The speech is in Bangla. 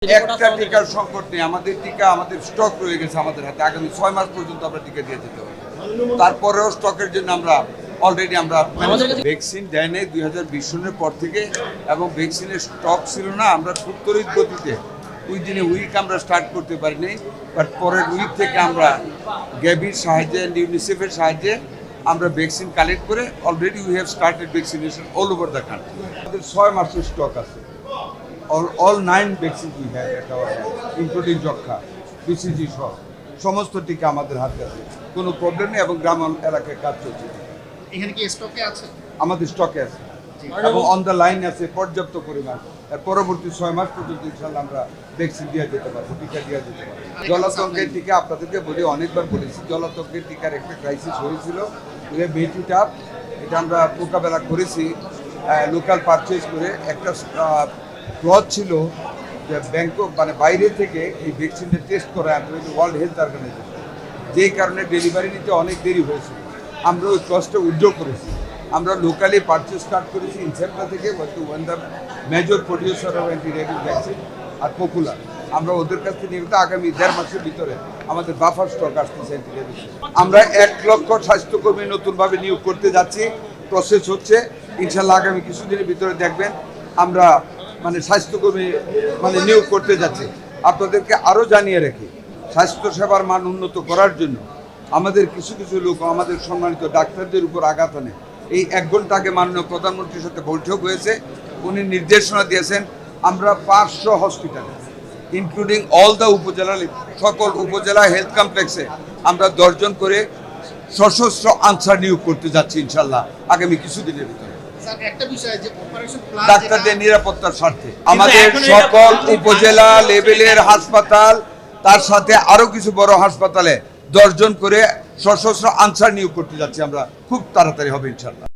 একটা টিকার সংকট নেই, আমাদের টিকা আমাদের স্টক রয়ে গেছে আমাদের হাতে, আগামী 6 মাস পর্যন্ত আমরা টিকা দিয়ে যেতে পারবো। তারপরেও স্টকের জন্য আমরা অলরেডি আমরা ভ্যাকসিন দেয় নেই 2020 সনের পর থেকে, এবং ভ্যাকসিনের স্টক ছিল না। আমরা খুব তড়িৎ গতিতে উইক আমরা স্টার্ট করতে পারি নাই, বাট পরের উইক থেকে আমরা গ্যাভির সাহায্যে, ইউনিসেফের সাহায্যে আমরা ভ্যাকসিন কালেক্ট করে already we have started vaccination all over the country. আমাদের 6 মাসের স্টক আছে। all 9 vaccines we have at our hand, including যক্ষা, BCG সহ সমস্ত টিকা আমাদের হাতে আছে, কোনো প্রবলেম নেই, এবং গ্রাম এলাকায় কাজ চলছে। এখানে কি স্টকে আছে? আমাদের স্টকে আছে এবং অন দ্য লাইন আছে পর্যাপ্ত পরিমাণ। এর পরবর্তী 6 মাস পর্যন্ত ইনশাল্লাহ আমরা ভ্যাকসিন দিয়ে যেতে পারবো, টিকা দিয়ে যেতে পারবো। জলাতঙ্কের টিকা আপনাদেরকে বলি, অনেকবার বলেছি, জলাতঙ্কের টিকার একটা ক্রাইসিস হয়েছিল, বেটিটা এটা আমরা মোকাবেলা করেছি লোকাল পারচেজ করে। একটা ক্লজ ছিল যে ব্যাংকক মানে বাইরে থেকে এই ভ্যাকসিনটা টেস্ট করা ওয়ার্ল্ড হেলথ অর্গানাইজেশন, যেই কারণে ডেলিভারি নিতে অনেক দেরি হয়েছিল। আমরা ওই ক্লজটা উইথড্র করেছি, আমরা লোকালি পারচেজ স্টার্ট করেছি ইনসেপ্টা থেকে, one the major producer of anti rabies vaccine আর পপুলার। আমরা ওদের কাছ থেকে নিয়ে আগামী 1.5 মাসের ভিতরে আমাদের বাফার স্টক আসতেছে অ্যান্টি রেবিস। আমরা 1 লক্ষ স্বাস্থ্যকর্মী নতুনভাবে নিয়োগ করতে যাচ্ছি, প্রসেস হচ্ছে। ইনশাল্লাহ আগামী কিছুদিনের ভিতরে দেখবেন আমরা মানে স্বাস্থ্যকর্মী নিয়োগ করতে যাচ্ছি। আপনাদেরকে আরও জানিয়ে রাখি, স্বাস্থ্যসেবার মান উন্নত করার জন্য আমাদের কিছু কিছু লোক আমাদের সম্মানিত ডাক্তারদের উপর আঘাত আনে। এই 1 ঘন্টা আগে মাননীয় প্রধানমন্ত্রীর সাথে বৈঠক হয়েছে, উনি নির্দেশনা দিয়েছেন আমরা 500 হসপিটালে ইনক্লুডিং অল দ্য উপজেলা, সকল উপজেলা হেলথ কমপ্লেক্সে আমরা 10 জন করে সশস্ত্র আনসার নিয়োগ করতে যাচ্ছি ইনশাল্লাহ আগামী কিছুদিনের ভিতরে, ডাক্তারদের নিরাপত্তার স্বার্থে। আমাদের সকল উপজেলা লেভেলের হাসপাতাল, তার সাথে আরো কিছু বড় হাসপাতালে 10 জন করে সশস্ত্র আনসার নিয়োগ করতে যাচ্ছি আমরা, খুব তাড়াতাড়ি হবে ইনশাল্লাহ।